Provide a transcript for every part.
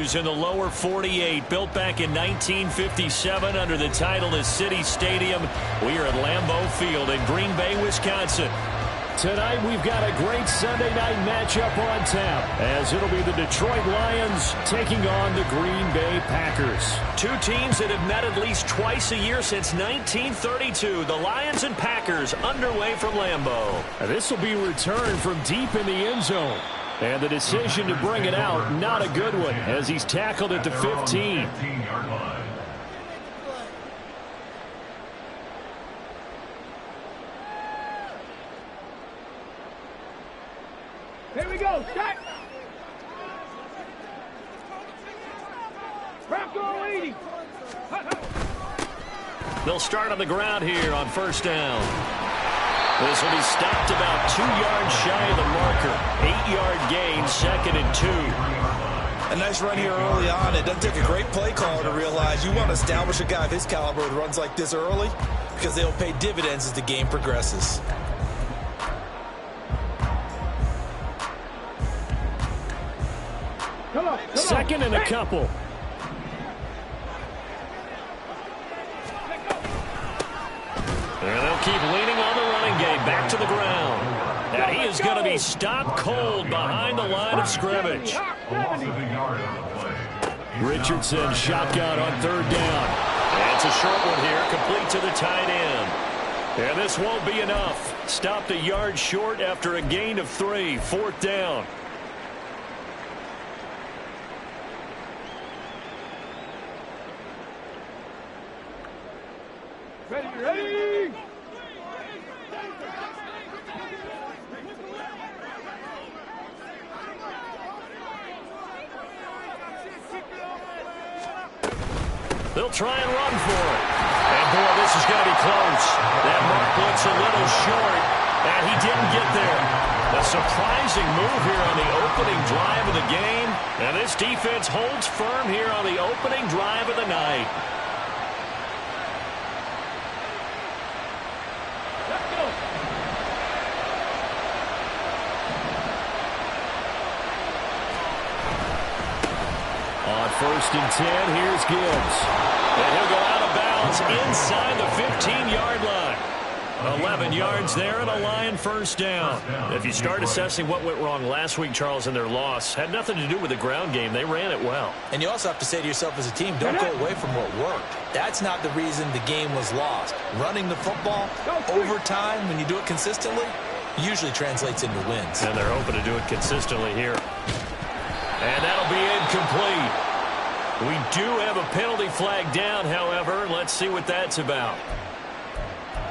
Packers in the lower 48, built back in 1957 under the title of City Stadium. We are at Lambeau Field in Green Bay, Wisconsin. Tonight we've got a great Sunday night matchup on tap, as it'll be the Detroit Lions taking on the Green Bay Packers. Two teams that have met at least twice a year since 1932. The Lions and Packers underway from Lambeau. This will be returned from deep in the end zone. And the decision to bring it out, not a good one, as he's tackled at the 15. Here we go, set! Bronco 80! They'll start on the ground here on first down. This will be stopped about 2 yards shy of the marker. 8-yard gain, 2nd and 2. A nice run here early on. It doesn't take a great play caller to realize you want to establish a guy of his caliber with runs like this early, because they'll pay dividends as the game progresses. Come on, 2nd and a couple. And they'll keep leaning on the running game, back to the ground. And he is going to be stopped cold behind the line of scrimmage. Richardson shotgun on 3rd down. And it's a short one here, complete to the tight end. And this won't be enough. Stopped a yard short after a gain of 3, 4th down. Ready! They'll try and run for it. And, boy, this is going to be close. That mark looks a little short, and he didn't get there. A surprising move here on the opening drive of the game. And this defense holds firm here on the opening drive of the night. On 1st and 10, here's Gibbs. And he'll go out of bounds inside the 15-yard line. 11 yards there and a Lion first down. If you start assessing what went wrong last week, Charles, in their loss, had nothing to do with the ground game. They ran it well. And you also have to say to yourself as a team, don't go away from what worked. That's not the reason the game was lost. Running the football over time, when you do it consistently, usually translates into wins. And they're hoping to do it consistently here. And that'll be incomplete. We do have a penalty flag down, however. Let's see what that's about.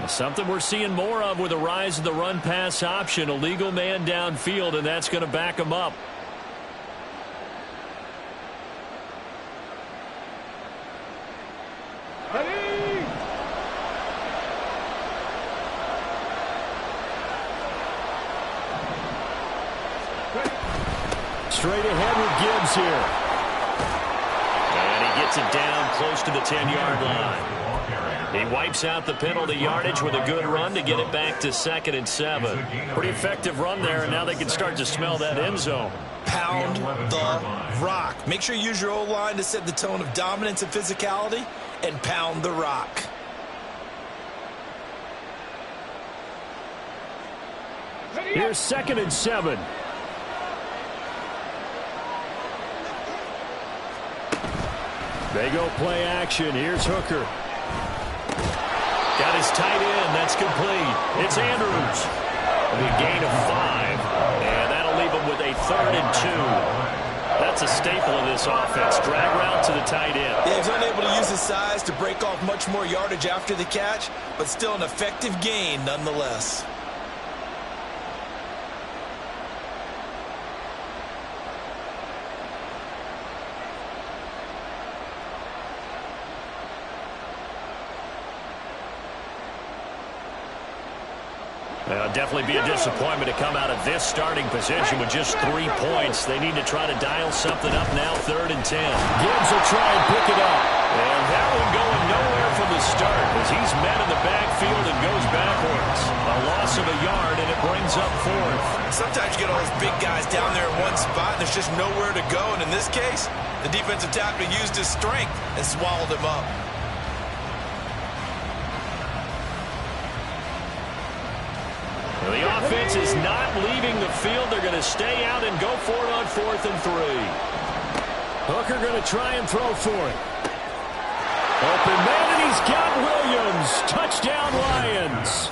Something we're seeing more of with the rise of the run-pass option. A legal man downfield, and that's going to back him up. Ready! Straight ahead with Gibbs here. And he gets it down close to the 10-yard line. He wipes out the penalty yardage with a good run to get it back to 2nd and 7. Pretty effective run there, and now they can start to smell that end zone. Pound the rock. Make sure you use your O-line to set the tone of dominance and physicality, and pound the rock. Here's 2nd and 7. They go play action. Here's Hooker. Got his tight end. That's complete. It's Andrews. A gain of 5. And that'll leave him with a 3rd and 2. That's a staple of this offense. Drag route to the tight end. Yeah, he's unable to use his size to break off much more yardage after the catch, but still an effective gain nonetheless. Definitely be a disappointment to come out of this starting position with just 3 points. They need to try to dial something up now, 3rd and 10. Gibbs will try and pick it up. And that one going nowhere from the start as he's met in the backfield and goes backwards. A loss of a yard, and it brings up fourth. Sometimes you get all those big guys down there in one spot, and there's just nowhere to go. And in this case, the defensive tackle used his strength and swallowed him up. Well, the offense is not leaving the field. They're going to stay out and go for it on 4th and 3. Hooker going to try and throw for it. Open man, and he's got Williams. Touchdown, Lions.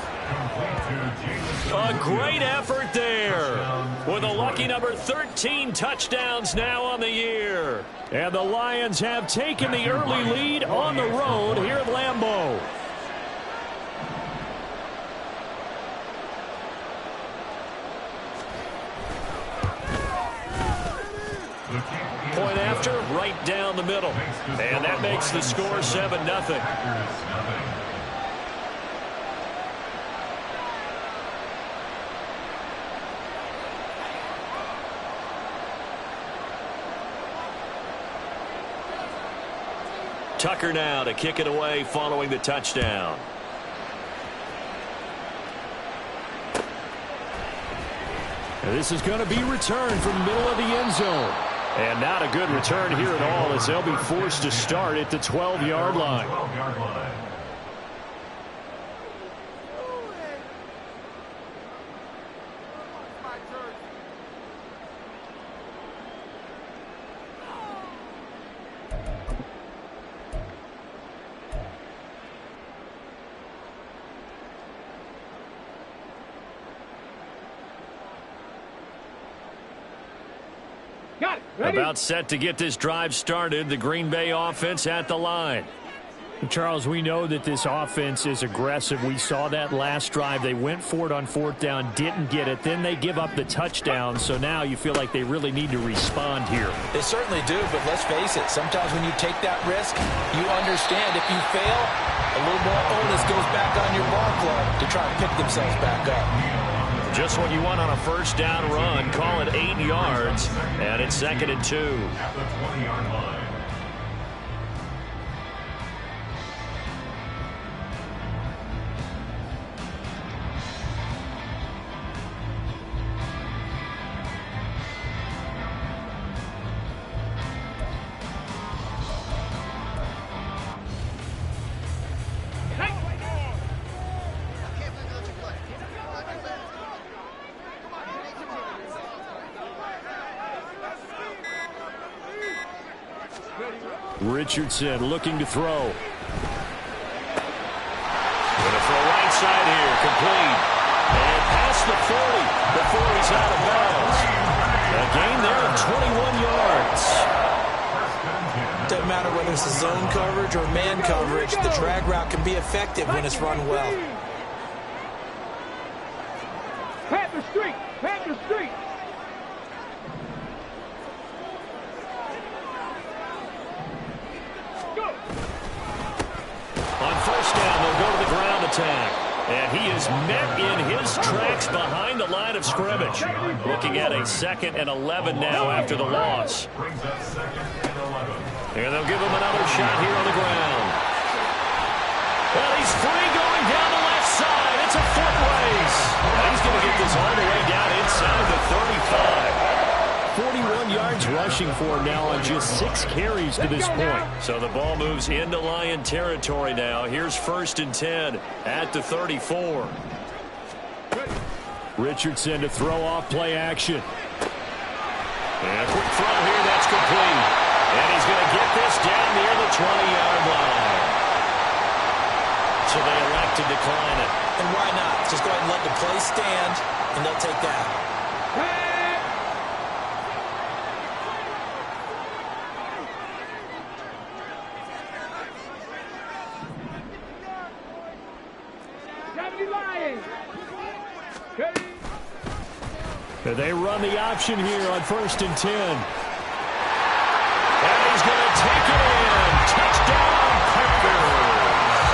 A great effort there. With a lucky number 13 touchdowns now on the year. And the Lions have taken the early lead on the road here at Lambeau. Point after, right down the middle. And that makes the score 7-0. Tucker now to kick it away following the touchdown. And this is going to be returned from the middle of the end zone. And not a good return here at all as they'll be forced to start at the 12-yard line. About set to get this drive started. The Green Bay offense at the line. Charles, we know that this offense is aggressive. We saw that last drive. They went for it on 4th down, didn't get it. Then they give up the touchdown. So now you feel like they really need to respond here. They certainly do, but let's face it. Sometimes when you take that risk, you understand if you fail, a little more onus goes back on your ball club to try and pick themselves back up. Just what you want on a 1st down run. Call it 8 yards, and it's 2nd and 2. At the 20-yard line. Richardson looking to throw. Going to throw right side here, complete. And past the 40 before he's out of bounds. A gain there of 21 yards. Doesn't matter whether it's a zone coverage or man coverage, the drag route can be effective when it's run well. Panther Street! Panther Street! On 1st down, they'll go to the ground attack. And he is met in his tracks behind the line of scrimmage. Looking at a 2nd and 11 now after the loss. And they'll give him another shot here on the ground. Well, he's free going down the left side. It's a foot race. And he's going to get this all the way down inside the 35. 41 yards rushing for him now on just 6 carries to this point. So the ball moves into Lion territory now. Here's 1st and 10 at the 34. Richardson to throw off play action. And a quick throw here, that's complete. And he's going to get this down near the 20-yard line. So they elect to decline it. And why not? Just go ahead and let the play stand, and they'll take that. They run the option here on 1st and 10. And he's going to take it in. Touchdown, Packers.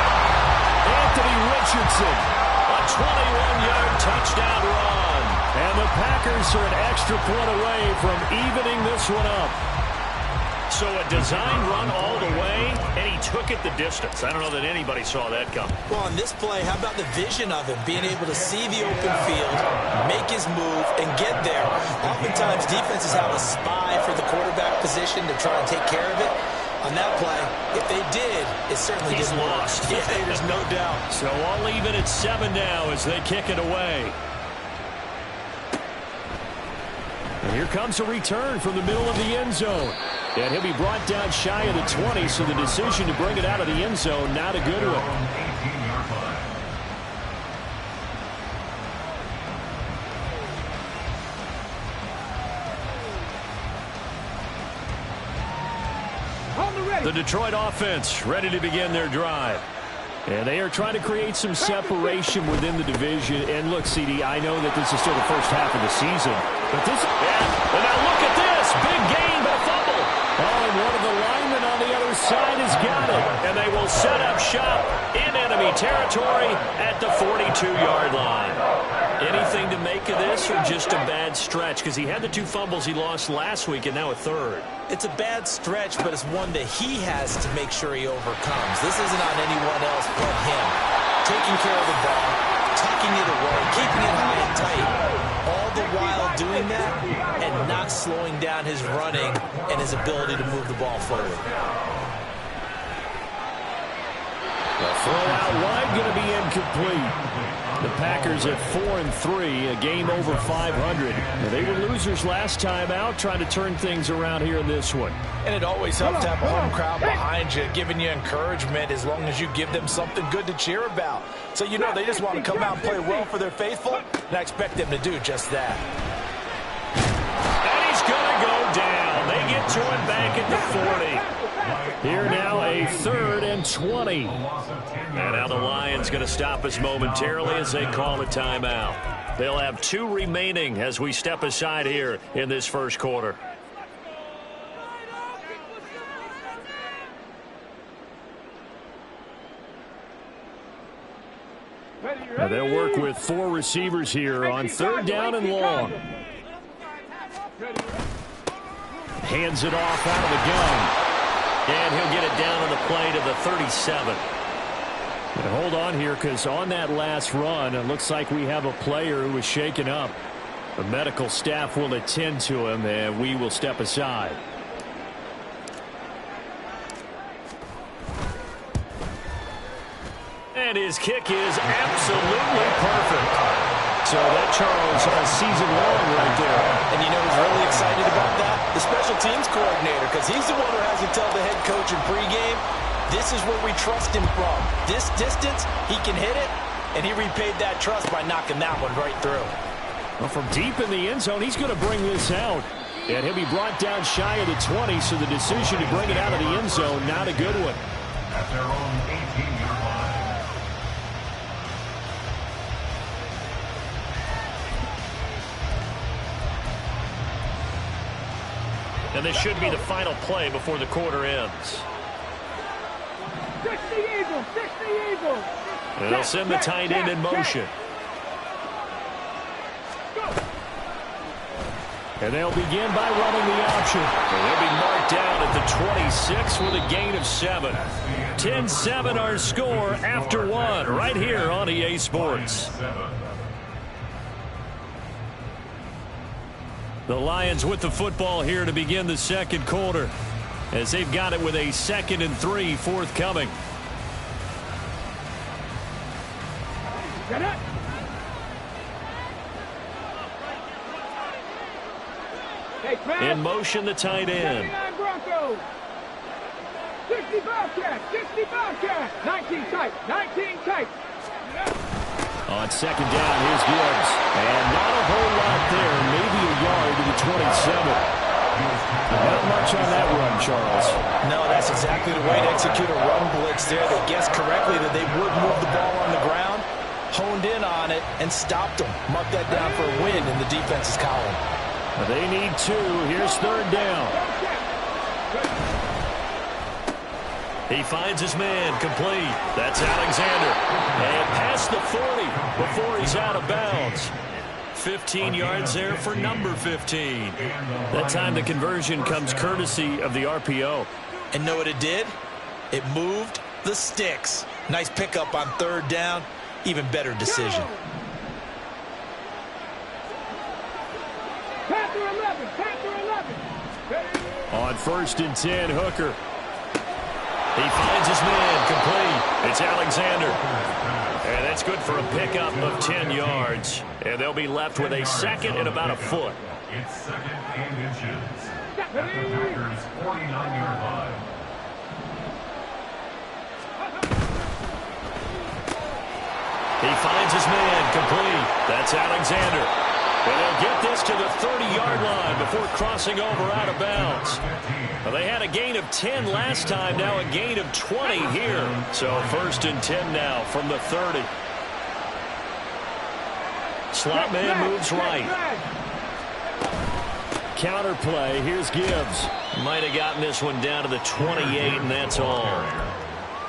Anthony Richardson. A 21-yard touchdown run. And the Packers are an extra point away from evening this one up. So a design run all the way, and he took it the distance. I don't know that anybody saw that coming. Well, on this play, how about the vision of him, being able to see the open field, make his move, and get there. Oftentimes, defenses have a spy for the quarterback position to try and take care of it. On that play, if they did, it certainly He's didn't lost. work. Yeah, there's no doubt. So all even at 7 now as they kick it away. And here comes a return from the middle of the end zone. And he'll be brought down shy of the 20, so the decision to bring it out of the end zone, not a good one. 18-yard line. The Detroit offense ready to begin their drive. And they are trying to create some separation within the division. And look, CD, I know that this is still the first half of the season. But this, and now look at this. Big gain, but a fumble. Oh, and one of the linemen on the other side has got it. And they will set up shop in enemy territory at the 42-yard line. Anything to make of this or just a bad stretch? Because he had the 2 fumbles he lost last week and now a third. It's a bad stretch, but it's one that he has to make sure he overcomes. This isn't on anyone else but him. Taking care of the ball, tucking it away, keeping it high and tight. All the while doing that and not slowing down his running and his ability to move the ball forward. The throw out wide going to be incomplete. The Packers at 4-3, a game over 500. They were losers last time out, trying to turn things around here in this one. And it always helps to have a home crowd behind you, giving you encouragement as long as you give them something good to cheer about. So you know they just want to come out and play well for their faithful, and I expect them to do just that. And he's going to go down. They get to him back at the 40. Here now a 3rd and 20. And now the Lions going to stop us momentarily as they call a timeout. They'll have 2 remaining as we step aside here in this first quarter. Now they'll work with 4 receivers here on 3rd down and long. Hands it off out of the gun. And he'll get it down on the play to the 37. And hold on here, because on that last run, it looks like we have a player who was shaken up. The medical staff will attend to him, and we will step aside. And his kick is absolutely perfect. So that, Charles, a season long right there. And you know who's really excited about that? The special teams coordinator, because he's the one who has to tell the head coach in pregame, this is where we trust him from. This distance, he can hit it, and he repaid that trust by knocking that one right through. Well, from deep in the end zone, he's going to bring this out. And he'll be brought down shy of the 20, so the decision to bring it out of the end zone, not a good one. At their own 18-yard line. And this should be the final play before the quarter ends. 60 Eagles, 60 Eagles. And they'll send the tight end in motion. And they'll begin by running the option. And they'll be marked down at the 26 with a gain of 7. 10-7 our score after 1 right here on EA Sports. The Lions with the football here to begin the second quarter, as they've got it with a 2nd and 3 forthcoming. In motion, the tight end. 60 Bobcat, 60 Bobcat. 19 tight, 19 tight. On 2nd down, here's Gibbs. And not a whole lot there, maybe a yard to the 27. Not much on that run, Charles. No, that's exactly the way to execute a run blitz there. They guessed correctly that they would move the ball on the ground, honed in on it, and stopped them. Mark that down for a win in the defense's column. They need 2. Here's 3rd down. He finds his man, complete. That's Alexander. And past the 40 before he's out of bounds. 15 yards there for number 15. That time the conversion comes courtesy of the RPO. And know what it did? It moved the sticks. Nice pickup on third down. Even better decision. Panther 11, Panther 11. On 1st and 10, Hooker. He finds his man, complete. It's Alexander. And that's good for a pickup of 10 yards. And they'll be left with a second and about a foot. It's second and inches. At the Packers' 49-yard line. He finds his man, complete. That's Alexander. And they'll get this to the 30-yard line before crossing over out of bounds. Well, they had a gain of 10 last time, now a gain of 20 here. So 1st and 10 now from the 30. Slot man moves right. Counter play. Here's Gibbs. Might have gotten this one down to the 28, and that's all.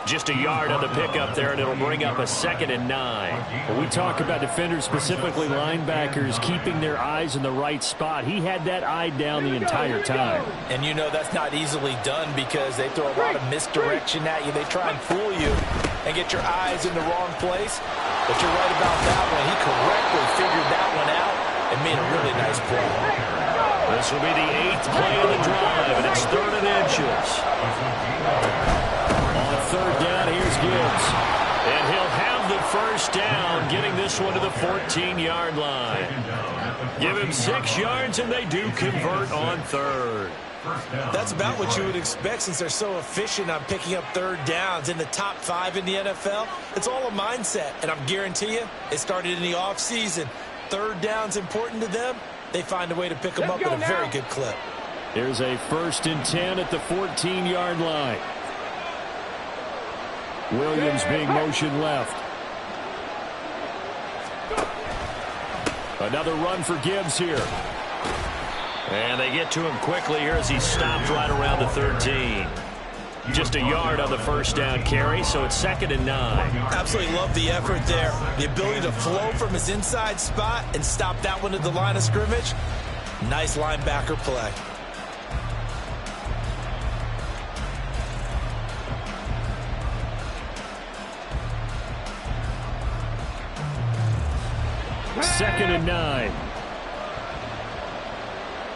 Just a yard on the pickup there, and it'll bring up a 2nd and 9. When we talk about defenders, specifically linebackers, keeping their eyes in the right spot. He had that eye down the entire time. And you know that's not easily done because they throw a lot of misdirection at you. They try and fool you and get your eyes in the wrong place. But you're right about that one. He correctly figured that one out and made a really nice play. This will be the 8th play of the drive, and it's 3rd and inches. On 3rd down, here's Gibbs. And he'll have the 1st down, getting this one to the 14-yard line. Give him 6 yards, and they do convert on 3rd. That's about what you would expect since they're so efficient on picking up 3rd downs in the top 5 in the NFL. It's all a mindset, and I'm guarantee you it started in the offseason. 3rd down's important to them. They find a way to pick them up at a very good clip. Here's a 1st and 10 at the 14-yard line. Williams being motion left. Another run for Gibbs here. And they get to him quickly here as he stopped right around the 13. Just a yard on the 1st down carry, so it's 2nd and 9. Absolutely love the effort there. The ability to flow from his inside spot and stop that one at the line of scrimmage. Nice linebacker play. Second and 9.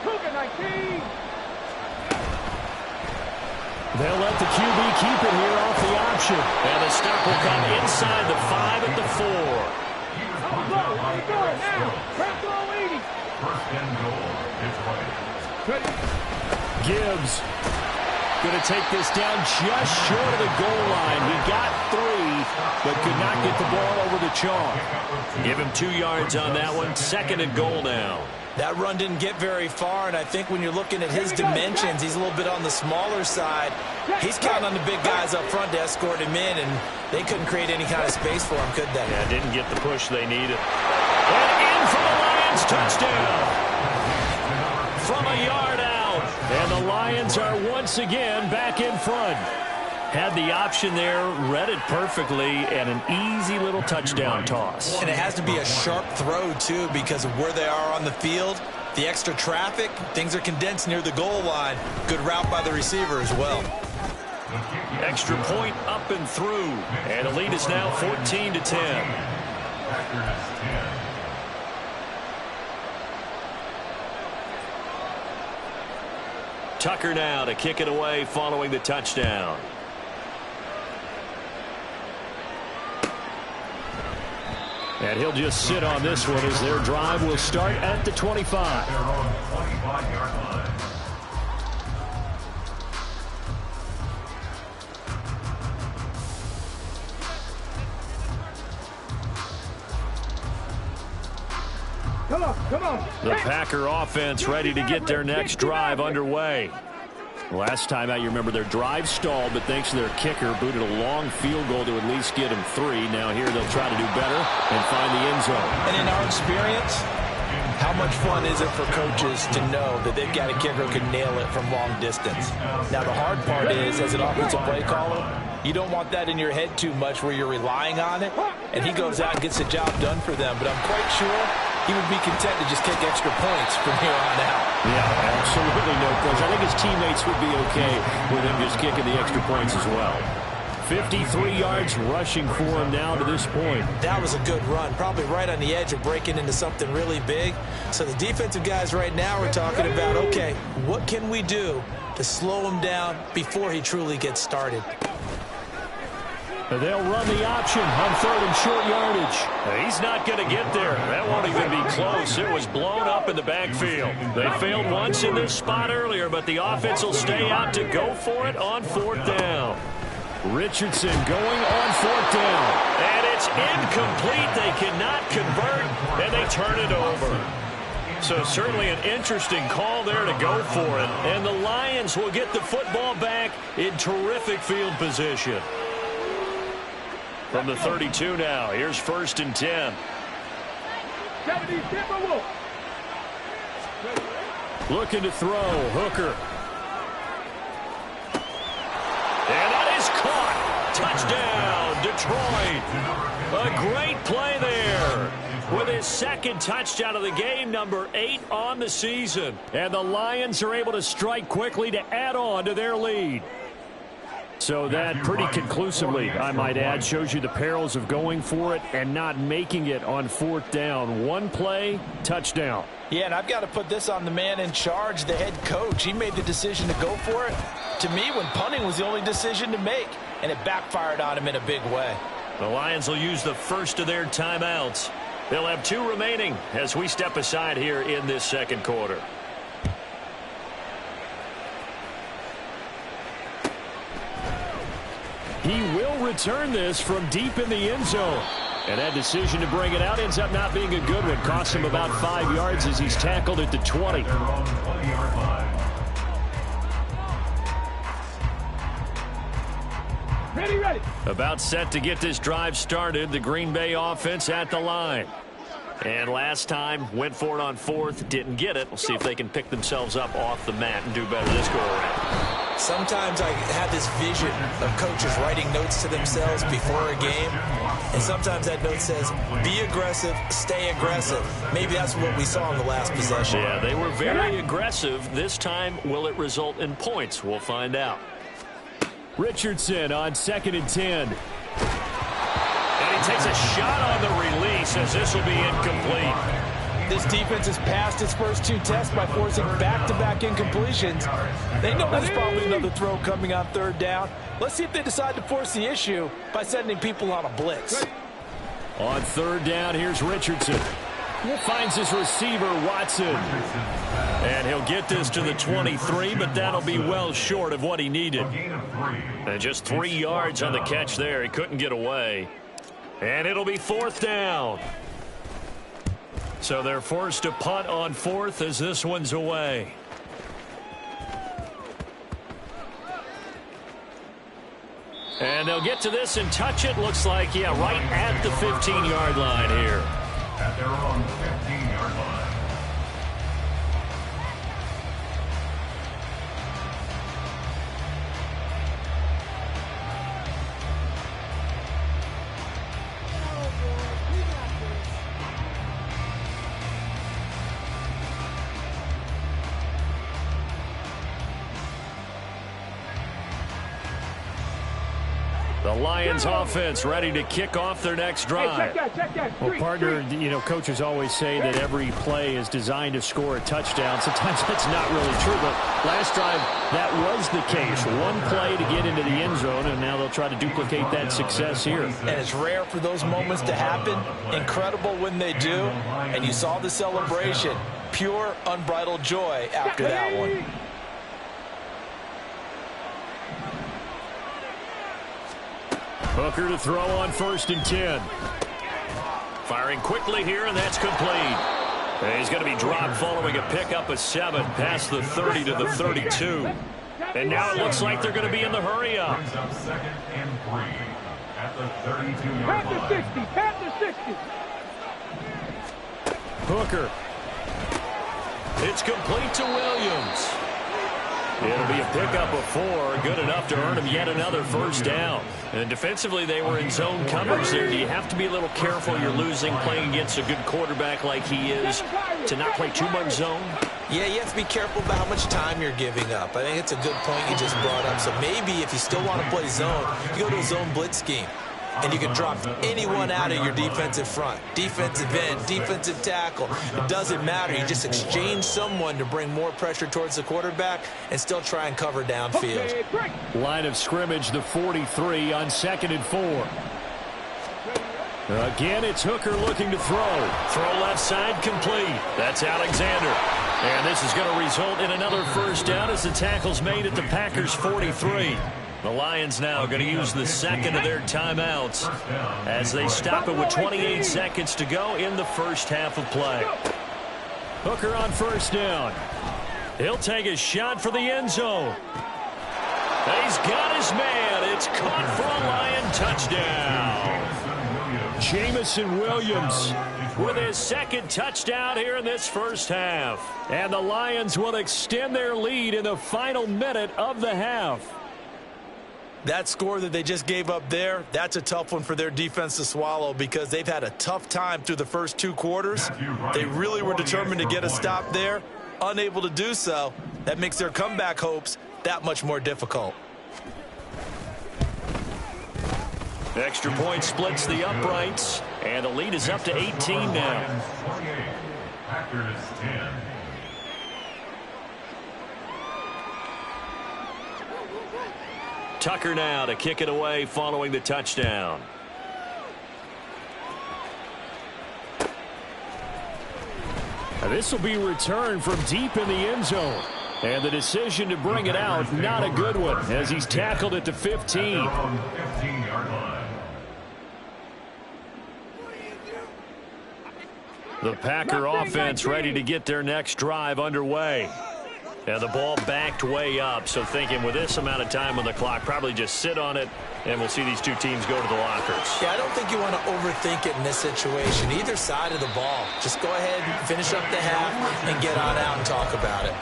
Cougar 19. They'll let the QB keep it here off the option. And the stop will come inside the 5 at the 4. Gibbs going to take this down just short of the goal line. He got 3, but could not get the ball over the chalk. Give him 2 yards on that one. 2nd and goal now. That run didn't get very far, and I think when you're looking at his dimensions, he's a little bit on the smaller side. He's counting on the big guys up front to escort him in, and they couldn't create any kind of space for him, could they? Yeah, didn't get the push they needed. And in for the Lions, touchdown. From a yard out. And the Lions are once again back in front. Had the option there, read it perfectly, and an easy little touchdown toss. And it has to be a sharp throw, too, because of where they are on the field. The extra traffic, things are condensed near the goal line. Good route by the receiver as well. Extra point up and through. And the lead is now 14-10. Tucker now to kick it away following the touchdown. And he'll just sit on this one as their drive will start at the 25. They're on 25-yard line. Come on. The Packer offense ready to get their next drive underway. Last time out, you remember their drive stalled, but thanks to their kicker, booted a long field goal to at least get them 3. Now here they'll try to do better and find the end zone. And in our experience, how much fun is it for coaches to know that they've got a kicker who can nail it from long distance? Now, the hard part is, as an offensive play caller, you don't want that in your head too much where you're relying on it, and he goes out and gets the job done for them. But I'm quite sure he would be content to just kick extra points from here on out. Yeah, absolutely no question. I think his teammates would be okay with him just kicking the extra points as well. 53 yards rushing for him now to this point. That was a good run, probably right on the edge of breaking into something really big. So the defensive guys right now are talking about, okay, what can we do to slow him down before he truly gets started? They'll run the option on 3rd and short yardage. He's not going to get there. That won't even be close. It was blown up in the backfield. They failed once in this spot earlier, but the offense will stay out to go for it on 4th down. Richardson going on 4th down. And it's incomplete. They cannot convert, and they turn it over. So certainly an interesting call there to go for it. And the Lions will get the football back in terrific field position. From the 32 now, here's 1st and 10. Looking to throw, Hooker. And that is caught. Touchdown, Detroit. A great play there. With his 2nd touchdown of the game, number 8 on the season. And the Lions are able to strike quickly to add on to their lead. So that pretty conclusively, I might add, shows you the perils of going for it and not making it on 4th down. One play, touchdown. Yeah, and I've got to put this on the man in charge, the head coach. He made the decision to go for it. To me, when punting was the only decision to make, and it backfired on him in a big way. The Lions will use the first of their timeouts. They'll have 2 remaining as we step aside here in this 2nd quarter. He will return this from deep in the end zone. And that decision to bring it out ends up not being a good one. Costs him about 5 yards as he's tackled at the 20. Ready. About set to get this drive started. The Green Bay offense at the line. And last time, went for it on 4th, didn't get it. We'll see if they can pick themselves up off the mat and do better this go around. Sometimes I have this vision of coaches writing notes to themselves before a game. And sometimes that note says, be aggressive, stay aggressive. Maybe that's what we saw in the last possession. Yeah, they were very aggressive. This time, will it result in points? We'll find out. Richardson on 2nd and 10. And he takes a shot on the release as this will be incomplete. This defense has passed its first 2 tests by forcing back-to-back incompletions. They know there's probably another throw coming on 3rd down. Let's see if they decide to force the issue by sending people on a blitz. On 3rd down, here's Richardson. Finds his receiver, Watson. And he'll get this to the 23, but that'll be well short of what he needed. And just 3 yards on the catch there. He couldn't get away. And it'll be 4th down. So they're forced to punt on 4th as this one's away. And they'll get to this and touch it. Looks like, yeah, right at the 15-yard line here. At their own 15-yard line. The Lions offense ready to kick off their next drive. Hey, check that. Well, partner, you know, coaches always say that every play is designed to score a touchdown. Sometimes that's not really true, but last drive, that was the case. One play to get into the end zone, and now they'll try to duplicate that success here. And it's rare for those moments to happen. Incredible when they do. And you saw the celebration. Pure, unbridled joy after that one. Hooker to throw on 1st and 10. Firing quickly here, and that's complete. And he's going to be dropped following a pickup of 7 past the 30 to the 32. And now it looks like they're going to be in the hurry-up. Brings up 2nd and 3 at the 32-yard Pat line. the 60. Pat the 60. Hooker. It's complete to Williams. It'll be a pickup of 4, good enough to earn him yet another first down. And defensively, they were in zone coverage there. Do you have to be a little careful you're losing playing against a good quarterback like he is to not play too much zone? Yeah, you have to be careful about how much time you're giving up. I think it's a good point you just brought up. So maybe if you still want to play zone, you go to a zone blitz scheme. And you can drop anyone out of your defensive front. Defensive end, defensive tackle. It doesn't matter. You just exchange someone to bring more pressure towards the quarterback and still try and cover downfield. Line of scrimmage, the 43 on 2nd and 4. Again, it's Hooker looking to throw. Throw left side complete. That's Alexander. And this is going to result in another first down as the tackle's made at the Packers' 43. The Lions now going to use the second of their timeouts as they stop it with 28 seconds to go in the first half of play. Hooker on first down. He'll take a shot for the end zone. He's got his man. It's caught for a Lion touchdown. Jamison Williams with his second touchdown here in this first half. And the Lions will extend their lead in the final minute of the half. That score that they just gave up there, that's a tough one for their defense to swallow because they've had a tough time through the first 2 quarters. They really were determined to get a stop there, unable to do so. That makes their comeback hopes that much more difficult. Extra point splits the uprights, and the lead is up to 18 now. Packers 10. Tucker now to kick it away following the touchdown. This will be returned from deep in the end zone. And the decision to bring it out, not a good one, as he's tackled at the 15. 15-yard line. The Packer offense ready to get their next drive underway. And the ball backed way up, so thinking with this amount of time on the clock, probably just sit on it, and we'll see these two teams go to the lockers. Yeah, I don't think you want to overthink it in this situation. Either side of the ball. Just go ahead and finish up the half and get on out and talk about it.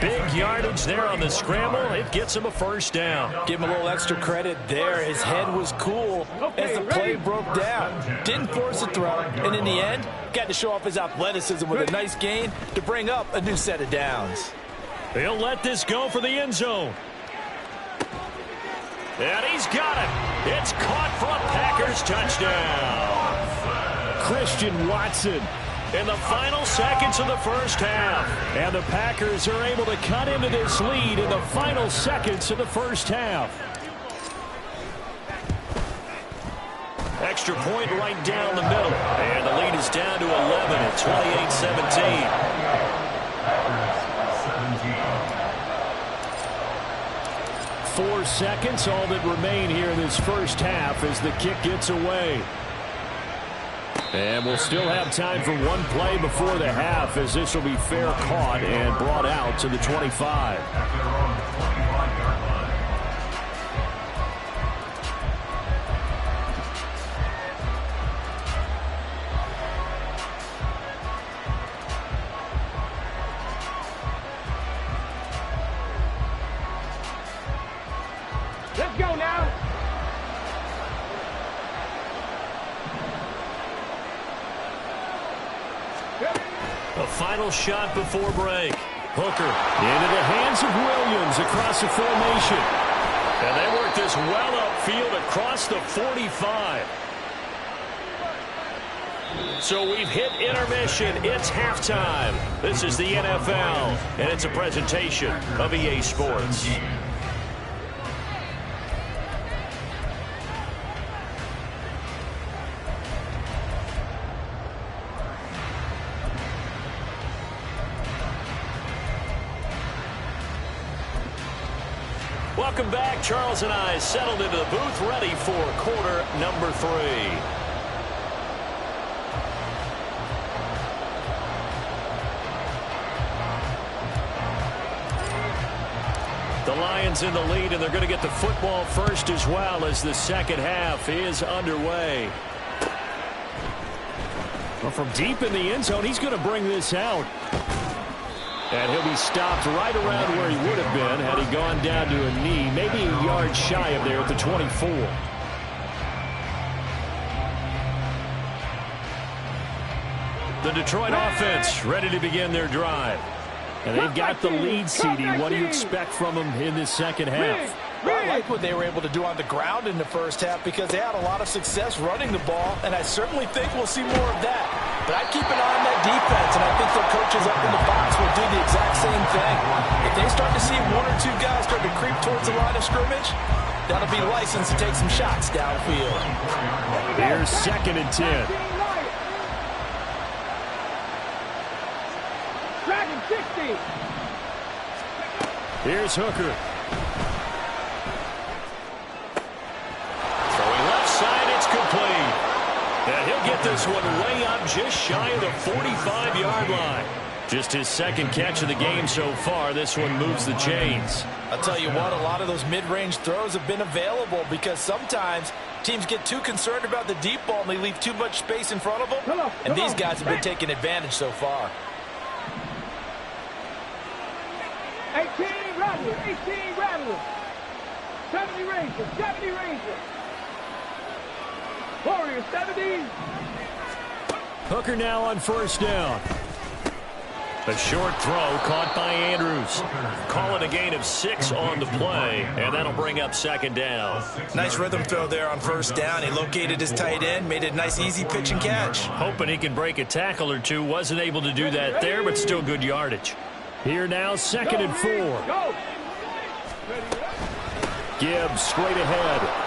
Big yardage there on the scramble. It gets him a first down. Give him a little extra credit there. His head was cool as the play broke down. Didn't force a throw, and in the end, got to show off his athleticism with a nice gain to bring up a new set of downs. He'll let this go for the end zone. And he's got it. It's caught for a Packers touchdown. Christian Watson in the final seconds of the first half. And the Packers are able to cut into this lead in the final seconds of the first half. Extra point right down the middle. And the lead is down to 11 at 28-17. 4 seconds, all that remain here in this first half as the kick gets away. And we'll still have time for one play before the half as this will be fair caught and brought out to the 25. Let's go now. A final shot before break. Hooker into the hands of Williams across the formation. And they work this well upfield across the 45. So we've hit intermission. It's halftime. This is the NFL, and it's a presentation of EA Sports. Welcome back. Charles and I settled into the booth, ready for quarter number 3. The Lions in the lead, and they're going to get the football first as well as the second half is underway. Well, from deep in the end zone, he's going to bring this out. And he'll be stopped right around where he would have been had he gone down to a knee, maybe a yard shy of there at the 24. The Detroit offense ready to begin their drive. And they've got the lead, CD. What do you expect from them in this second half? I like what they were able to do on the ground in the first half because they had a lot of success running the ball, and I certainly think we'll see more of that. But I keep an eye on that defense, and I think their coaches up in the box will do the exact same thing. If they start to see one or two guys start to creep towards the line of scrimmage, that'll be license to take some shots downfield. Here's 2nd and 10. Dragon 60. Here's Hooker. Throwing left side, it's complete. And he'll get this one way up just shy of the 45-yard line. Just his second catch of the game so far. This one moves the chains. I'll tell you what, a lot of those mid-range throws have been available because sometimes teams get too concerned about the deep ball and they leave too much space in front of them. And these guys have been taking advantage so far. 18 Rattler, 18 Rattler. 70 Rangers, 70 Rangers. Warriors, 70. Hooker now on 1st down. A short throw caught by Andrews. Call it a gain of 6 on the play, and that'll bring up 2nd down. Nice rhythm throw there on 1st down. He located his tight end, made it a nice, easy pitch and catch. Hoping he can break a tackle or two. Wasn't able to do that there, but still good yardage. Here now, 2nd and 4. Go. Gibbs straight ahead.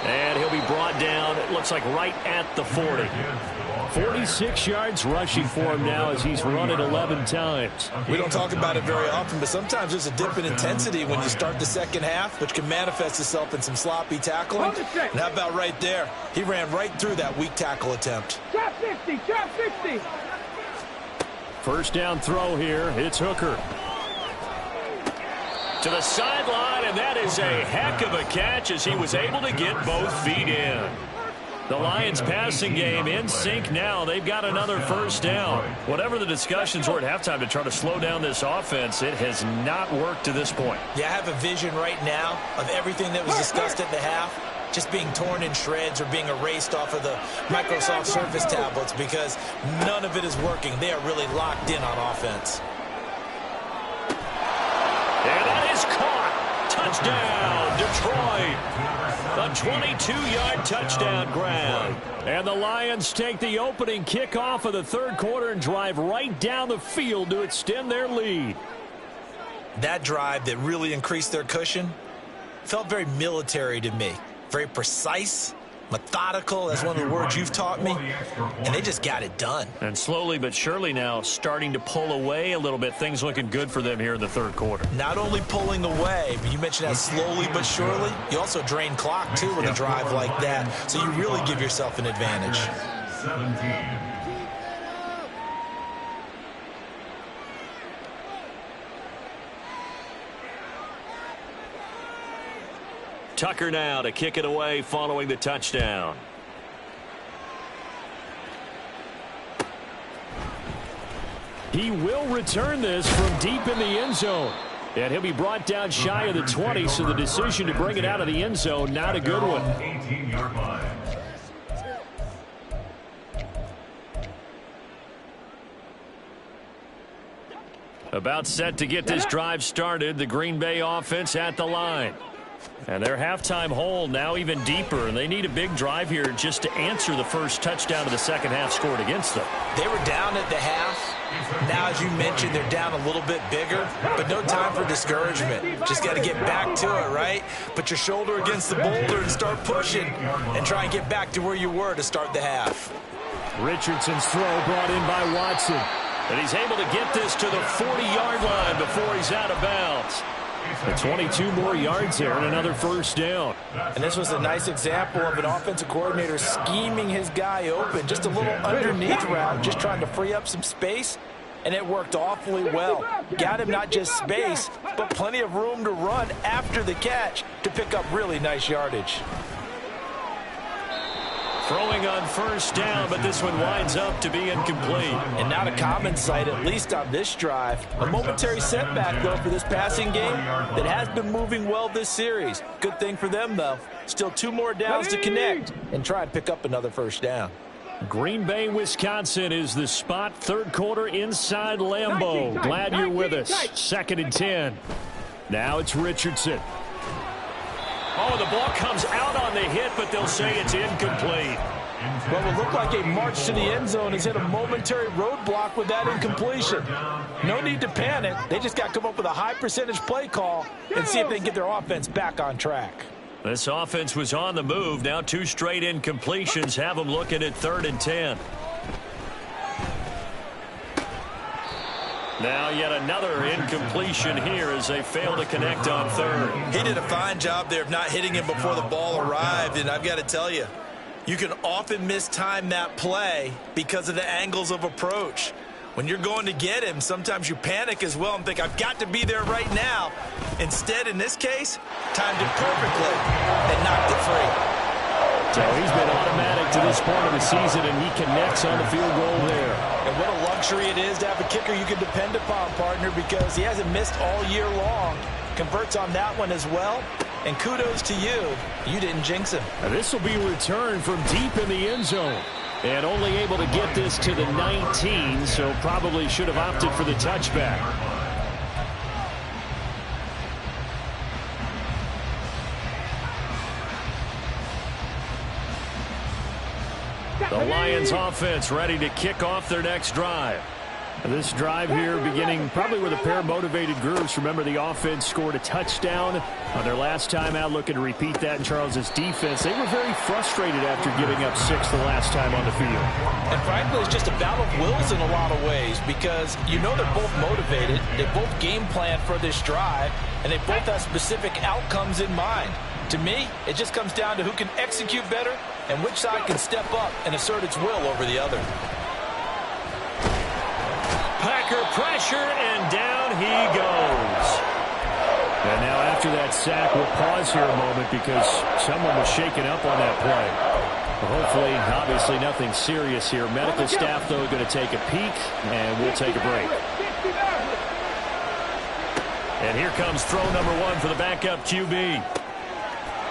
And he'll be brought down, it looks like right at the 40. 46 yards rushing for him now as he's run it 11 times. We don't talk about it very often, but sometimes there's a dip in intensity when you start the second half, which can manifest itself in some sloppy tackling. And how about right there? He ran right through that weak tackle attempt. Trap 60, trap 60. 1st down throw here. It's Hooker. To the sideline, and that is a heck of a catch as he was able to get both feet in. The Lions passing game in sync now. They've got another 1st down. Whatever the discussions were at halftime to try to slow down this offense, it has not worked to this point. Yeah, I have a vision right now of everything that was discussed at the half just being torn in shreds or being erased off of the Microsoft Surface tablets because none of it is working. They are really locked in on offense. And that is caught. Touchdown, Detroit. A 22-yard touchdown grab. And the Lions take the opening kickoff of the 3rd quarter and drive right down the field to extend their lead. That drive that really increased their cushion felt very military to me. Very precise, methodical. That's one of the words you've taught me. And they just got it done. And slowly but surely now starting to pull away a little bit. Things looking good for them here in the 3rd quarter. Not only pulling away, but you mentioned that slowly but surely. You also drain clock, too, with a drive like that. So you really give yourself an advantage. 17. Tucker now to kick it away following the touchdown. He will return this from deep in the end zone. And he'll be brought down shy of the 20, so the decision to bring it out of the end zone, not a good one. 18-yard line. About set to get this drive started. The Green Bay offense at the line. And their halftime hole now even deeper, and they need a big drive here just to answer the first touchdown of the second half scored against them. They were down at the half. Now, as you mentioned, they're down a little bit bigger, but no time for discouragement. Just got to get back to it, right? Put your shoulder against the boulder and start pushing and try and get back to where you were to start the half. Richardson's throw brought in by Watson. And he's able to get this to the 40-yard line before he's out of bounds. And 22 more yards there and another 1st down. And this was a nice example of an offensive coordinator scheming his guy open. Just a little underneath route, just trying to free up some space. And it worked awfully well. Got him not just space, but plenty of room to run after the catch to pick up really nice yardage. Throwing on first down, but this one winds up to be incomplete. And not a common sight, at least on this drive. A momentary setback, though, for this passing game that has been moving well this series. Good thing for them, though. Still 2 more downs to connect and try and pick up another first down. Green Bay, Wisconsin is the spot. Third quarter inside Lambeau. Glad you're with us. 2nd and 10. Now it's Richardson. Oh, the ball comes out on the hit, but they'll say it's incomplete. Well, it looked like a march to the end zone has hit a momentary roadblock with that incompletion. No need to panic. They just got to come up with a high percentage play call and see if they can get their offense back on track. This offense was on the move. Now 2 straight incompletions have them looking at 3rd and 10. Now yet another incompletion here as they fail to connect on 3rd. He did a fine job there of not hitting him before the ball arrived, and I've got to tell you, you can often mistime that play because of the angles of approach. When you're going to get him, sometimes you panic as well and think, I've got to be there right now. Instead, in this case, timed it perfectly and knocked it free. So he's been automatic to this point of the season, and he connects on the field goal there. And what a luxury it is to have a kicker you can depend upon, partner, because he hasn't missed all year long. Converts on that one as well. And kudos to you. You didn't jinx him. Now this will be returned from deep in the end zone. And only able to get this to the 19, so probably should have opted for the touchback. The Lions offense ready to kick off their next drive. This drive here beginning probably with a pair of motivated groups. Remember, the offense scored a touchdown on their last time out, looking to repeat that in Charles's defense. They were very frustrated after giving up 6 the last time on the field. And frankly, it's just a battle of wills in a lot of ways because you know they're both motivated. They both game plan for this drive, and they both have specific outcomes in mind. To me, it just comes down to who can execute better and which side can step up and assert its will over the other. Packer pressure, and down he goes. And now after that sack, we'll pause here a moment because someone was shaken up on that play. Hopefully, obviously nothing serious here. Medical staff, though, going to take a peek, and we'll take a break. And here comes throw number 1 for the backup QB.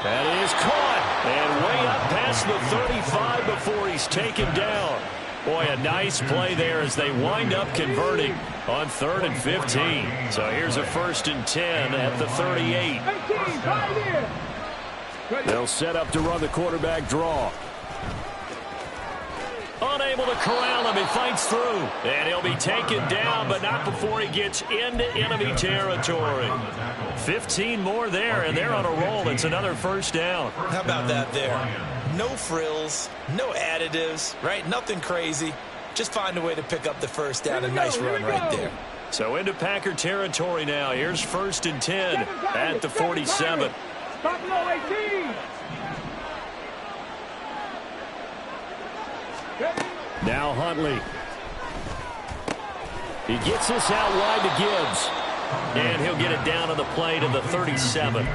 That is caught, and way up past the 35 before he's taken down. Boy, a nice play there as they wind up converting on 3rd and 15. So here's a 1st and 10 at the 38. They'll set up to run the quarterback draw. Unable to corral him. He fights through. And he'll be taken down, but not before he gets into enemy territory. 15 more there, and they're on a roll. It's another 1st down. How about that there? No frills, no additives, right? Nothing crazy. Just find a way to pick up the 1st down. A nice run right there. So into Packer territory now. Here's 1st and 10 at the 47. Buffalo 18. Now Huntley. He gets this out wide to Gibbs. And he'll get it down on the play to the 37.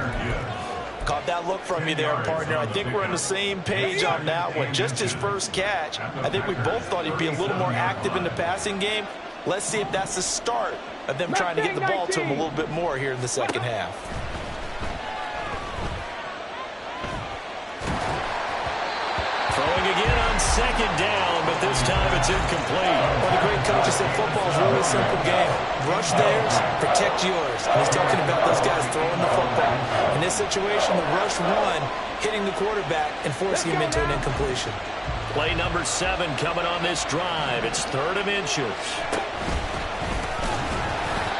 Caught that look from you there, partner. I think we're on the same page on that one. Just his first catch. I think we both thought he'd be a little more active in the passing game. Let's see if that's the start of them trying to get the ball to him a little bit more here in the second half. Throwing again on 2nd down, but this time it's incomplete. One of the great coaches said football is really a simple game. Rush theirs, protect yours. And he's talking about those guys throwing the football. In this situation, the rush one, hitting the quarterback and forcing him into an incompletion. Play number 7 coming on this drive. It's 3rd and inches.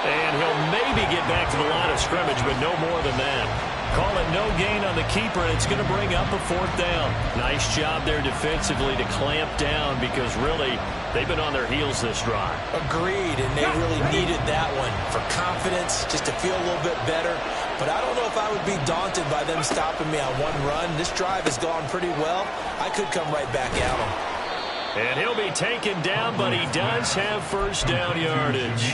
And he'll maybe get back to the line of scrimmage, but no more than that. Call it no gain on the keeper, and it's going to bring up a 4th down. Nice job there defensively to clamp down because really they've been on their heels this drive. Agreed, and they really needed that one for confidence, just to feel a little bit better. But I don't know if I would be daunted by them stopping me on one run. This drive has gone pretty well. I could come right back at them. And he'll be taken down, but he does have 1st down yardage.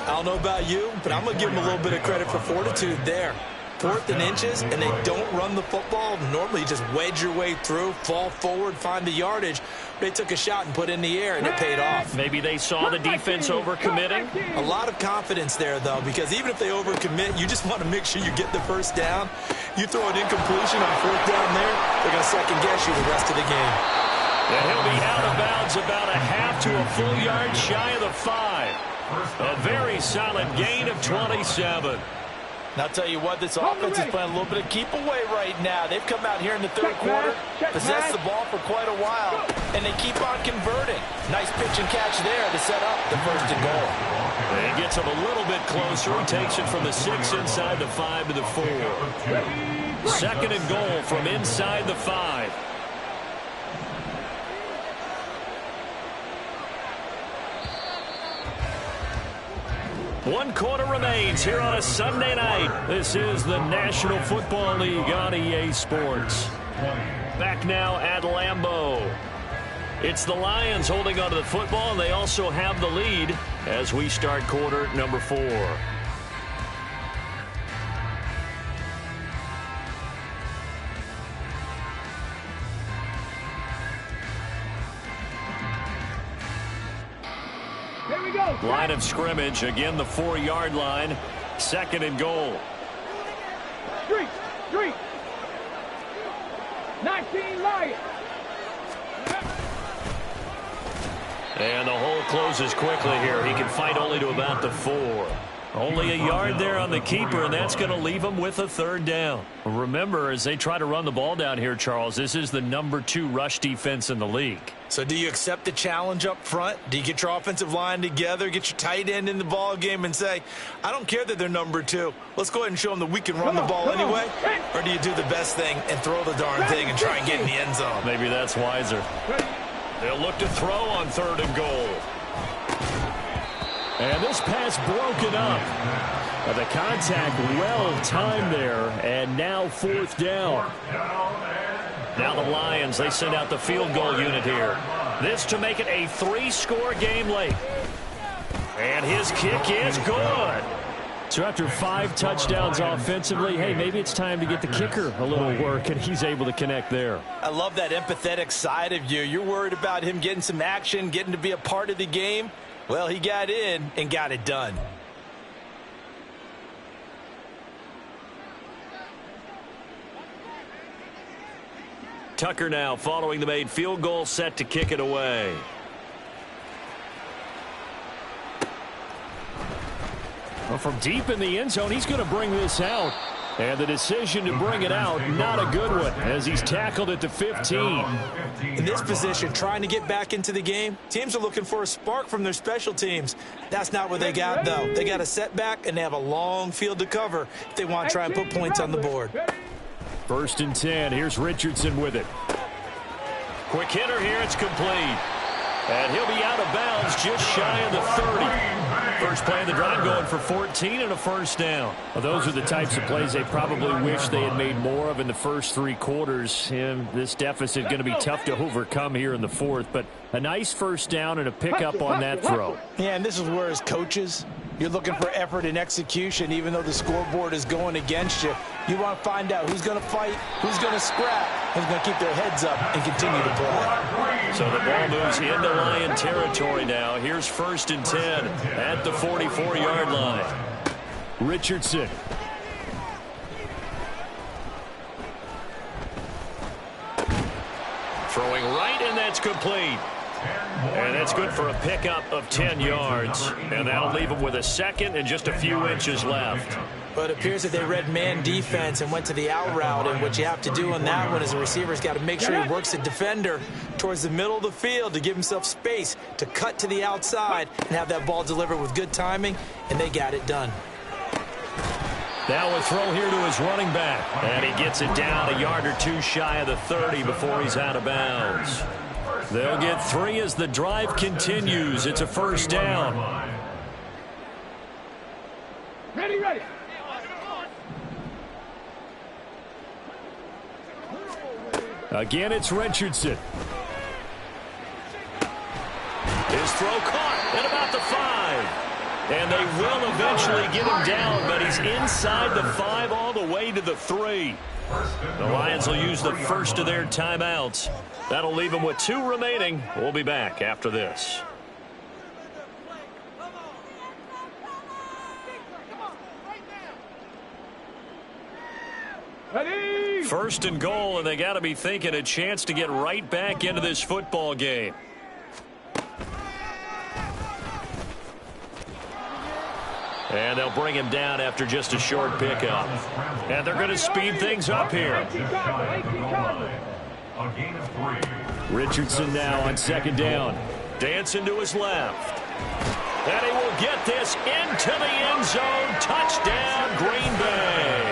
I don't know about you, but I'm going to give him a little bit of credit for fortitude there. 4th and inches and they don't run the football, normally you just wedge your way through, fall forward, find the yardage. They took a shot and put it in the air, and it paid off. Maybe they saw the defense overcommitting. A lot of confidence there, though, because even if they overcommit, you just want to make sure you get the first down. You throw an incompletion on 4th down there, they're going to second-guess you the rest of the game. And he'll be out of bounds about a half to a full yard shy of the 5. A very solid gain of 27. And I'll tell you what, this offense is playing a little bit of keep away right now. They've come out here in the 3rd quarter, possessed the ball for quite a while, and they keep on converting. Nice pitch and catch there to set up the 1st and goal. And he gets him a little bit closer. He takes it from the 6 inside the 5 to the 4. 2nd and goal from inside the 5. One quarter remains here on a Sunday night. This is the National Football League on EA Sports. Back now at Lambeau. It's the Lions holding onto the football, and they also have the lead as we start quarter number 4. Line of scrimmage, again the 4-yard line. 2nd and goal. Street. 19 Lions. And the hole closes quickly here. He can fight only to about the 4. Only a yard there on the keeper, and that's going to leave him with a 3rd down. Remember, as they try to run the ball down here, Charles, this is the number 2 rush defense in the league. So do you accept the challenge up front? Do you get your offensive line together, get your tight end in the ball game and say, I don't care that they're number 2. Let's go ahead and show them that we can run the ball anyway? Or do you do the best thing and throw the darn thing and try and get in the end zone? Maybe that's wiser. They'll look to throw on 3rd and goal. And this pass broken up. The contact well timed there, and now 4th down. Now the Lions, they send out the field goal unit here. This to make it a 3-score game late. And his kick is good. So after 5 touchdowns offensively, hey, maybe it's time to get the kicker a little work, and he's able to connect there. I love that empathetic side of you. You're worried about him getting some action, getting to be a part of the game. Well, he got in and got it done. Tucker now following the made field goal, set to kick it away. Well, from deep in the end zone, he's going to bring this out. And the decision to bring it out, not a good one, as he's tackled at the 15. In this position, trying to get back into the game, teams are looking for a spark from their special teams. That's not what they got, though. They got a setback, and they have a long field to cover if they want to try and put points on the board. 1st and 10. Here's Richardson with it. Quick hitter here. It's complete. And he'll be out of bounds just shy of the 30. First play of the drive going for 14 and a 1st down. Well, those are the types of plays they probably wish they had made more of in the first 3 quarters. And this deficit going to be tough to overcome here in the 4th. But a nice 1st down and a pickup on that throw. Yeah, and this is where as coaches, you're looking for effort and execution, even though the scoreboard is going against you. You want to find out who's going to fight, who's going to scrap, who's going to keep their heads up and continue to play. So the ball moves into Lion territory now. Here's 1st and 10 at the 44-yard line. Richardson. Throwing right, and that's complete. And that's good for a pickup of 10 yards. And that'll leave him with a 2nd and just a few inches left. But it appears that they read man defense and went to the out route. And what you have to do on that one is the receiver's got to make sure he works the defender towards the middle of the field to give himself space to cut to the outside and have that ball delivered with good timing. And they got it done. Now a throw here to his running back. And he gets it down a yard or 2 shy of the 30 before he's out of bounds. They'll get 3 as the drive continues. It's a 1st down. Ready. Again, it's Richardson. His throw caught at about the 5. And they will eventually get him down, but he's inside the 5 all the way to the 3. The Lions will use the first of their timeouts. That'll leave them with 2 remaining. We'll be back after this. Ready? First and goal, and they got to be thinking a chance to get right back into this football game. And they'll bring him down after just a short pickup. And they're going to speed things up here. Richardson now on second down. Dancing to his left. And he will get this into the end zone. Touchdown, Green Bay.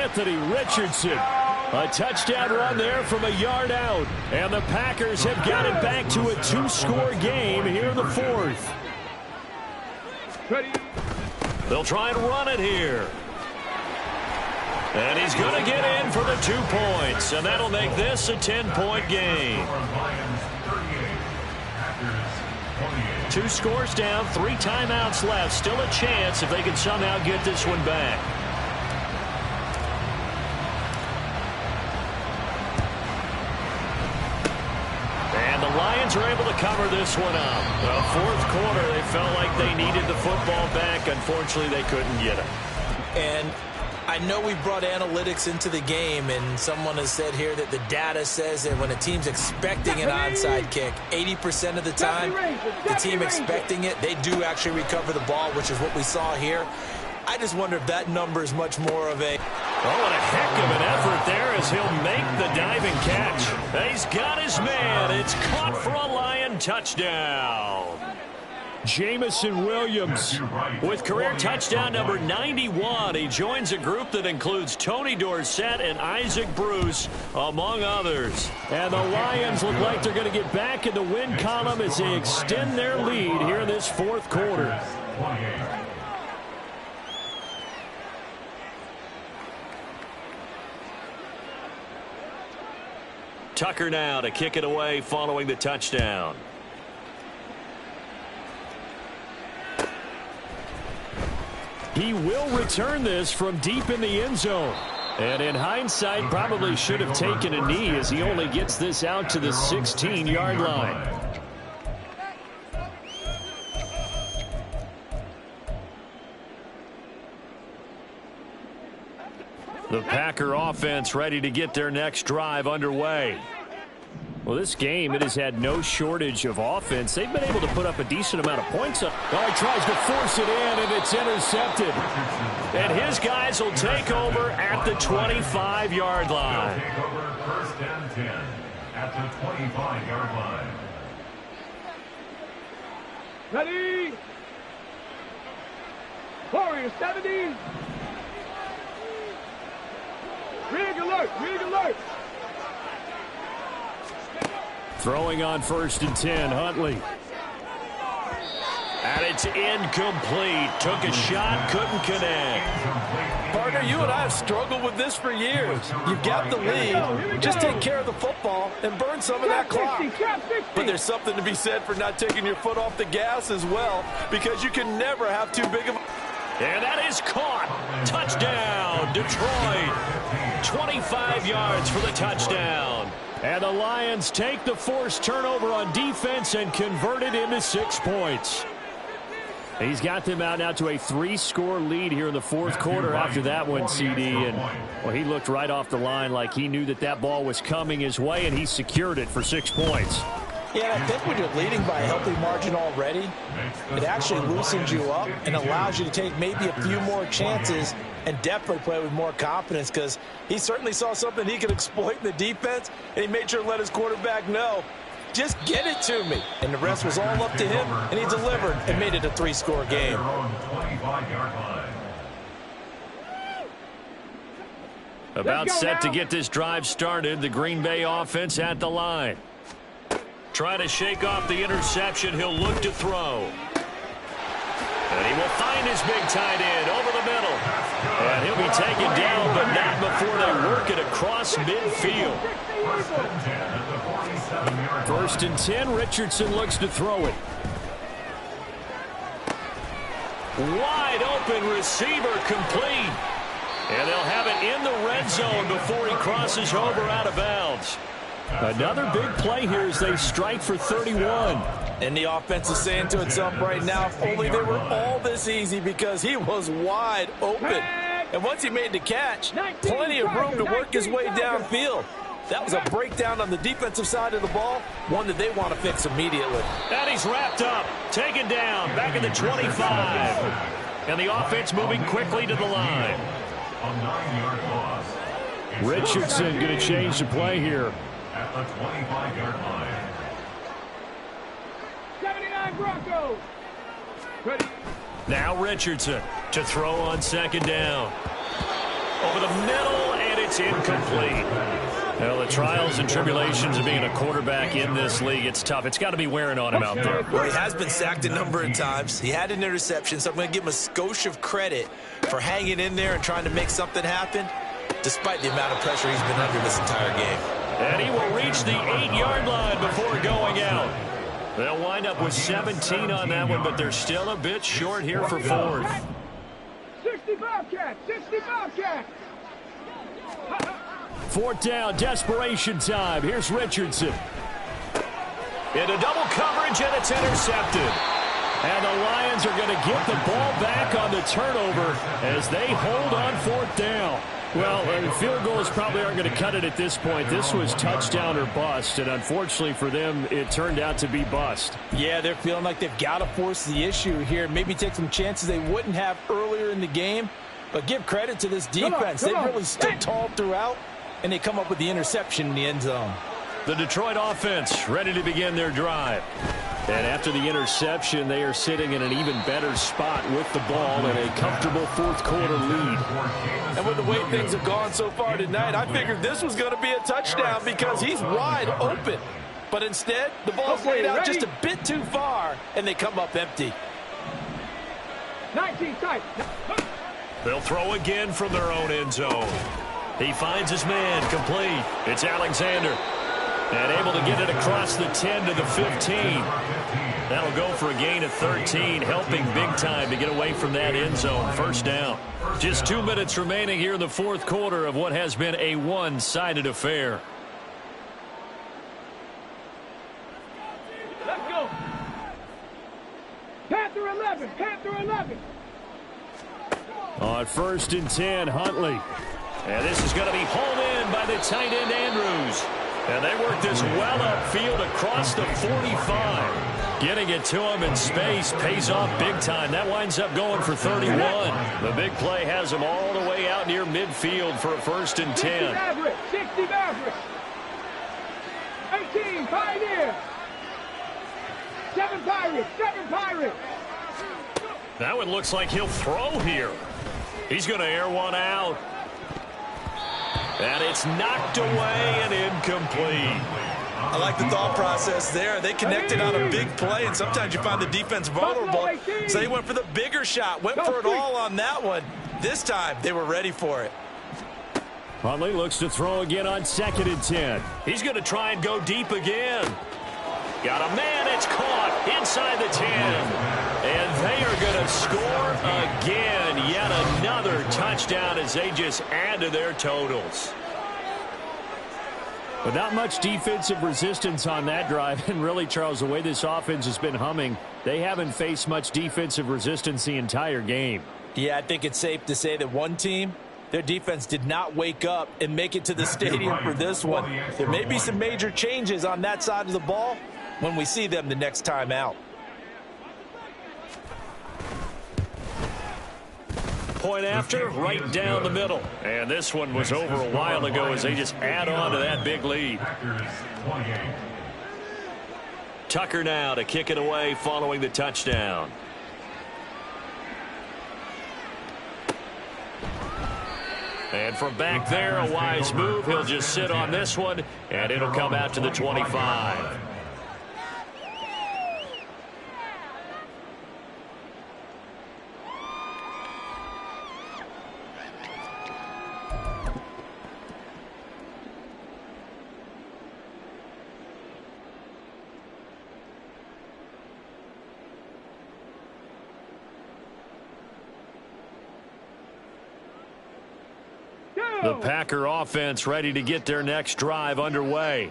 Anthony Richardson. A touchdown run there from a yard out. And the Packers have got it back to a 2-score game here in the 4th. Ready? They'll try and run it here. And he's going to get in for the 2 points. And that'll make this a 10-point game. 2 scores down, 3 timeouts left. Still a chance if they can somehow get this one back. And the Lions are able to cover this one up. Well, 4th quarter, they felt like they needed the football back. Unfortunately, they couldn't get it. And I know we brought analytics into the game, and someone has said here that the data says that when a team's expecting an onside kick, 80% of the time, the team expecting it, they do actually recover the ball, which is what we saw here. I just wonder if that number is much more of a... Oh, what a heck of an effort there as he'll make the diving catch. He's got his man. It's caught for a Lion touchdown. Jamison Williams with career touchdown number 91. He joins a group that includes Tony Dorsett and Isaac Bruce, among others. And the Lions look like they're going to get back in the win column as they extend their lead here in this 4th quarter. Tucker now to kick it away following the touchdown. He will return this from deep in the end zone. And in hindsight, probably should have taken a knee as he only gets this out to the 16-yard line. The Packer offense ready to get their next drive underway. Well, this game, it has had no shortage of offense. They've been able to put up a decent amount of points. Oh, he tries to force it in, and it's intercepted. And his guys will take over at the 25-yard line. Take over 1st and 10 at the 25-yard line. Ready? Warrior 70. Rig alert, rig alert. Throwing on 1st and 10, Huntley. And it's incomplete. Took a shot, couldn't connect. Partner, you and I have struggled with this for years. You've got the lead. Just take care of the football and burn some of that clock. But there's something to be said for not taking your foot off the gas as well, because you can never have too big of a... And that is caught. Touchdown, Detroit. 25 yards for the touchdown. And the Lions take the forced turnover on defense and convert it into 6 points. He's got them out now to a 3-score lead here in the 4th quarter after that one, CD. And, well, he looked right off the line like he knew that that ball was coming his way, and he secured it for 6 points. Yeah, and I think when you're leading by a healthy margin already, it actually loosens you up and allows you to take maybe a few more chances and definitely play with more confidence, because he certainly saw something he could exploit in the defense, and he made sure to let his quarterback know, just get it to me. And the rest was all up to him, and he delivered and made it a 3-score game. About set to get this drive started. The Green Bay offense at the line. Trying to shake off the interception. He'll look to throw. And he will find his big tight end over the middle. And he'll be taken down, but not before they work it across midfield. 1st and 10, Richardson looks to throw it. Wide open receiver complete. And they'll have it in the red zone before he crosses over out of bounds. Another big play here as they strike for 31. And the offense is saying to itself right now, if only they were all this easy, because he was wide open. And once he made the catch, plenty of room to work his way downfield. That was a breakdown on the defensive side of the ball, one that they want to fix immediately. And he's wrapped up, taken down, back at the 25. And the offense moving quickly to the line. A 9-yard loss. Richardson going to change the play here. At the 25-yard line. 79 Broncos. Ready. Now Richardson to throw on second down. Over the middle, and it's incomplete. Well, the trials and tribulations of being a quarterback in this league, it's tough. It's got to be wearing on him out there. Well, he has been sacked a number of times. He had an interception, so I'm going to give him a skosh of credit for hanging in there and trying to make something happen, despite the amount of pressure he's been under this entire game. And he will reach the 8-yard line before going out. They'll wind up with 17 on that one, but they're still a bit short here for fourth. 60 Bobcats. 60 Bobcats. Fourth down, desperation time. Here's Richardson. Into double coverage, and it's intercepted. And the Lions are going to get the ball back on the turnover as they hold on fourth down. Well, field goals probably aren't going to cut it at this point. This was touchdown or bust, and unfortunately for them, it turned out to be bust. Yeah, they're feeling like they've got to force the issue here. Maybe take some chances they wouldn't have earlier in the game. But give credit to this defense. They really stood tall throughout, and they come up with the interception in the end zone. The Detroit offense ready to begin their drive. And after the interception, they are sitting in an even better spot with the ball and a comfortable fourth quarter lead. And with the way things have gone so far tonight, I figured this was going to be a touchdown because he's wide open. But instead, the ball's laid out just a bit too far, and they come up empty. 19 tight. They'll throw again from their own end zone. He finds his man, complete. It's Alexander. And able to get it across the 10 to the 15. That'll go for a gain of 13, helping big time to get away from that end zone. First down. Just 2 minutes remaining here in the fourth quarter of what has been a one-sided affair. Let's go. Panther 11. Panther 11. On 1st and 10, Huntley. And this is going to be hauled in by the tight end, Andrews. And they work this well upfield across the 45. Getting it to him in space pays off big time. That winds up going for 31. The big play has him all the way out near midfield for a 1st and 10. 60 Maverick. 60 Maverick. 18 Pioneer. 7 Pirates. 7 Pirates. That one looks like he'll throw here. He's going to air one out. And it's knocked away and incomplete. I like the thought process there. They connected on a big play, and sometimes you find the defense vulnerable. So they went for the bigger shot, went for it all on that one. This time, they were ready for it. Huntley looks to throw again on 2nd and 10. He's going to try and go deep again. Got a man, it's caught inside the 10. And they are going to score again. Yet another touchdown as they just add to their totals. But not much defensive resistance on that drive. And really, Charles, the way this offense has been humming, they haven't faced much defensive resistance the entire game. Yeah, I think it's safe to say that one team, their defense did not wake up and make it to the stadium for this one. There may be some major changes on that side of the ball when we see them the next time out. Point after, right down the middle. And this one was over a while ago as they just add on to that big lead. Tucker now to kick it away following the touchdown. And from back there, a wise move. He'll just sit on this one, and it'll come out to the 25. The Packer offense ready to get their next drive underway.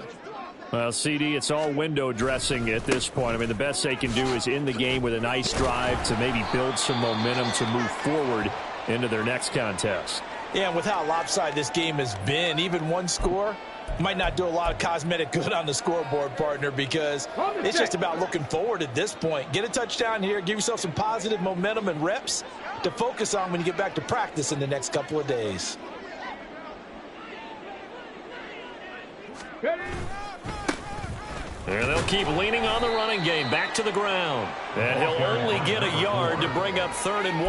Well, CD, it's all window dressing at this point. I mean, the best they can do is end the game with a nice drive to maybe build some momentum to move forward into their next contest. Yeah, and with how lopsided this game has been, even one score might not do a lot of cosmetic good on the scoreboard, partner, because it's just about looking forward at this point. Get a touchdown here, give yourself some positive momentum and reps to focus on when you get back to practice in the next couple of days. And they'll keep leaning on the running game. Back to the ground. And he'll only get a yard to bring up 3rd and 1.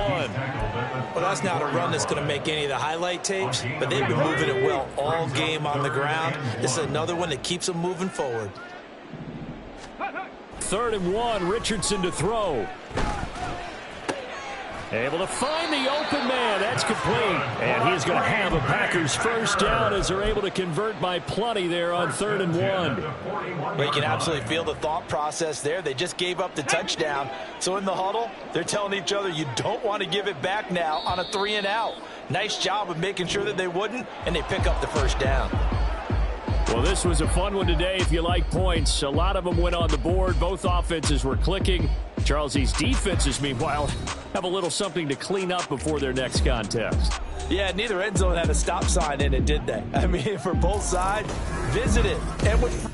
Well, that's not a run that's going to make any of the highlight tapes, but they've been moving it well all game on the ground. This is another one that keeps them moving forward. 3rd and 1, Richardson to throw. Able to find the open man. That's complete. And he's going to have a Packers first down as they're able to convert by plenty there on 3rd and 1. Well, you can absolutely feel the thought process there. They just gave up the touchdown. So in the huddle, they're telling each other you don't want to give it back now on a 3 and out. Nice job of making sure that they wouldn't, and they pick up the first down. Well, this was a fun one today if you like points. A lot of them went on the board. Both offenses were clicking. Charles's defenses, meanwhile, have a little something to clean up before their next contest. Yeah, neither end zone had a stop sign in it, did they? I mean, for both sides, visit it. And with